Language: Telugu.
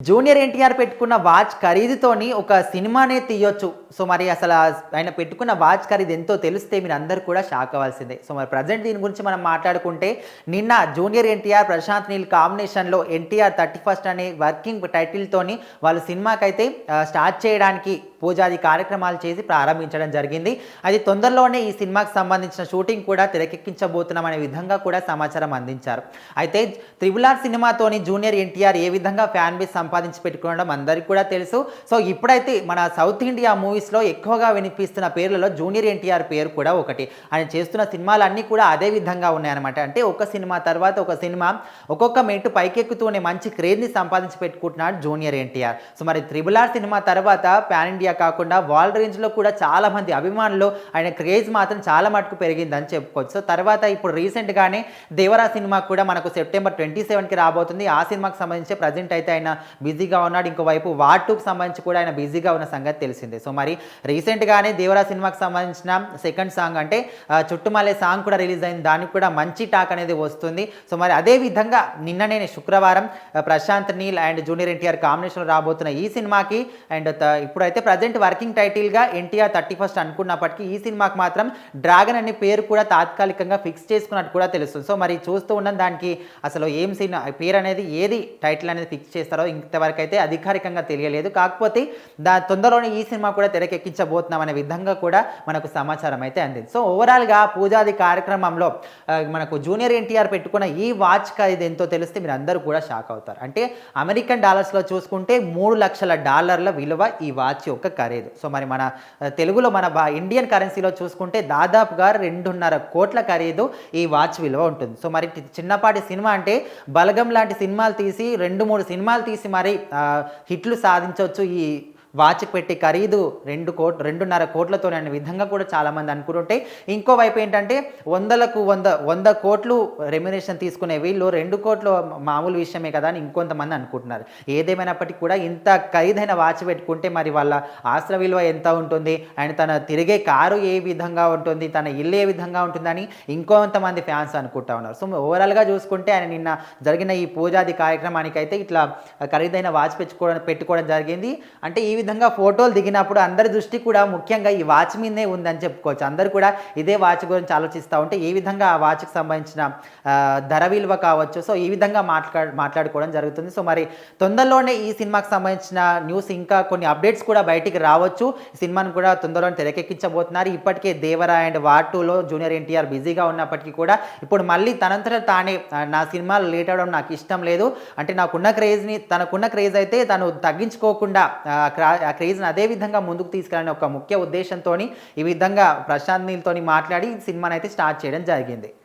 జూనియర్ ఎన్టీఆర్ పెట్టుకున్న వాచ్ ఖరీదుతోని ఒక సినిమానే తీయొచ్చు. సో, మరి అసలు ఆయన పెట్టుకున్న వాచ్ ఖరీదు ఎంతో తెలిస్తే మీరందరూ కూడా షాక్ అవ్వాల్సిందే. సో, మరి ప్రెజెంట్ దీని గురించి మనం మాట్లాడుకుంటే నిన్న జూనియర్ ఎన్టీఆర్, ప్రశాంత్ నీల్ కాంబినేషన్‌లో 'ఎన్టీఆర్ 31st' అనే వర్కింగ్ టైటిల్‌తోని వాళ్ళు సినిమాకైతే స్టార్ట్ చేయడానికి పూజాది కార్యక్రమాలు చేసి ప్రారంభించడం జరిగింది. అది తొందరలోనే ఈ సినిమాకి సంబంధించిన షూటింగ్ కూడా తెరకెక్కించబోతున్నాం అనే విధంగా కూడా సమాచారం అందించారు. అయితే 'త్రిబుల్ ఆర్' సినిమాతోని జూనియర్ ఎన్టీఆర్ ఏ విధంగా ఫ్యాన్ బేస్ సంపాదించి పెట్టుకోవడం అందరికీ కూడా తెలుసు. సో, ఇప్పుడైతే మన సౌత్ ఇండియా మూవీస్‌లో ఎక్కువగా వినిపిస్తున్న పేర్లలో జూనియర్ ఎన్టీఆర్ పేరు కూడా ఒకటి. ఆయన చేస్తున్న సినిమాలన్నీ కూడా అదే విధంగా ఉన్నాయన్నమాట. అంటే ఒక సినిమా తర్వాత ఒక సినిమా ఒక్కొక్క మెట్టు పైకెక్కుతూనే మంచి క్రేజ్‌ని సంపాదించి పెట్టుకుంటున్నాడు జూనియర్ ఎన్టీఆర్. సో, మరి 'త్రిబుల్ ఆర్' సినిమా తర్వాత పాన్ ఇండియా కాకుండా వరల్డ్ రేంజ్‌లో కూడా చాలా మంది అభిమానులు ఆయన క్రేజ్ మాత్రం చాలా మటుకు పెరిగిందని చెప్పుకోవచ్చు. సో, తర్వాత ఇప్పుడు రీసెంట్‌గానే 'దేవరా' సినిమా కూడా మనకు సెప్టెంబర్ 27కి రాబోతుంది. ఆ సినిమాకి సంబంధించి ప్రెజెంట్ అయితే ఆయన బిజీగా ఉన్నాడు. ఇంకోవైపు వార్ 2కి సంబంధించి కూడా ఆయన బిజీగా ఉన్న సంగతి తెలిసిందే. సో, మరి రీసెంట్‌గానే 'దేవరా' సినిమాకి సంబంధించిన సెకండ్ సాంగ్ అంటే 'చుట్టుమల్లె' సాంగ్ కూడా రిలీజ్ అయింది. దానికి కూడా మంచి టాక్ అనేది వస్తుంది. సో, మరి అదే విధంగా నిన్ననే శుక్రవారం ప్రశాంత్ నీల్ అండ్ జూనియర్ ఎన్టీఆర్ కాంబినేషన్‌లో రాబోతున్న ఈ సినిమాకి అండ్ ఇప్పుడైతే ప్రజెంట్ వర్కింగ్ టైటిల్‌గా 'ఎన్టీఆర్ 31st' అనుకున్నప్పటికీ ఈ సినిమాకి మాత్రం 'డ్రాగన్' అనే పేరు కూడా తాత్కాలికంగా ఫిక్స్ చేసుకున్నట్టు కూడా తెలుస్తుంది. సో, మరి చూస్తూ ఉన్న దానికి అసలు ఏం సినిమా పేరు అనేది ఏది టైటిల్ అనేది ఫిక్స్ చేస్తారో ఇంతవరకు అయితే అధికారికంగా తెలియలేదు. కాకపోతే తొందరలోనే ఈ సినిమా కూడా తెరకెక్కించబోతున్నాం అనే విధంగా కూడా మనకు సమాచారం అయితే అందింది. సో, ఓవరాల్‌గా పూజాది కార్యక్రమంలో మనకు జూనియర్ ఎన్టీఆర్ పెట్టుకున్న ఈ వాచ్ ఖరీదు ఎంతో తెలిస్తే మీరు అందరూ కూడా షాక్ అవుతారు. అంటే అమెరికన్ డాలర్స్‌లో చూసుకుంటే $3,00,000 విలువ ఈ వాచ్ యొక్క ఖరీదు. సో, మరి మన తెలుగులో మన ఇండియన్ కరెన్సీలో చూసుకుంటే దాదాపుగా 2.5 కోట్ల ఖరీదు ఈ వాచ్ విలువ ఉంటుంది. సో, మరి చిన్నపాటి సినిమా అంటే బలగం లాంటి సినిమాలు తీసి 2-3 సినిమాలు తీసి మరి హిట్లు సాధించవచ్చు ఈ వాచ్‌కి పెట్టే ఖరీదు 2.5 కోట్లతోనే అనే విధంగా కూడా చాలామంది అనుకుంటుంటే, ఇంకోవైపు ఏంటంటే 100 కోట్లు రెమ్యునరేషన్ తీసుకునే వీళ్ళు 2 కోట్లు మామూలు విషయమే కదా అని ఇంకొంతమంది అనుకుంటున్నారు. ఏదేమైనప్పటికీ కూడా ఇంత ఖరీదైన వాచ్ పెట్టుకుంటే మరి వాళ్ళ ఆస్తుల విలువ ఎంత ఉంటుంది అండ్ తన తిరిగే కారు ఏ విధంగా ఉంటుంది, తన ఇల్లు ఏ విధంగా ఉంటుందని ఇంకొంతమంది ఫ్యాన్స్ అనుకుంటా ఉన్నారు. సో, ఓవరాల్‌గా చూసుకుంటే ఆయన నిన్న జరిగిన ఈ పూజాది కార్యక్రమానికి అయితే ఇట్లా ఖరీదైన వాచ్ పెట్టుకోవడం జరిగింది. అంటే ఈ విధంగా ఫోటోలు దిగినప్పుడు అందరి దృష్టి కూడా ముఖ్యంగా ఈ వాచ్ మీదనే ఉందని చెప్పుకోవచ్చు. అందరూ కూడా ఇదే వాచ్ గురించి ఆలోచిస్తూ ఉంటే ఏ విధంగా ఆ వాచ్కి సంబంధించిన ధర విలువ కావచ్చు. సో, ఈ విధంగా మాట్లాడుకోవడం జరుగుతుంది. సో, మరి తొందరలోనే ఈ సినిమాకి సంబంధించిన న్యూస్ ఇంకా కొన్ని అప్డేట్స్ కూడా బయటికి రావచ్చు. ఈ సినిమాను కూడా తొందరలోనే తెరకెక్కించబోతున్నారు. ఇప్పటికే 'దేవరా' అండ్ వార్ 2లో జూనియర్ ఎన్టీఆర్ బిజీగా ఉన్నప్పటికీ కూడా ఇప్పుడు మళ్ళీ తనంతట తానే నా సినిమాలు లేట్ అవ్వడం నాకు ఇష్టం లేదు, అంటే తనకున్న క్రేజ్ అయితే తను తగ్గించుకోకుండా ఆ క్రేజ్ని అదే విధంగా ముందుకు తీసుకెళ్ళాలని ఒక ముఖ్య ఉద్దేశంతోని ఈ విధంగా ప్రశాంత్ నీల్‌తోని మాట్లాడి సినిమానైతే స్టార్ట్ చేయడం జరిగింది.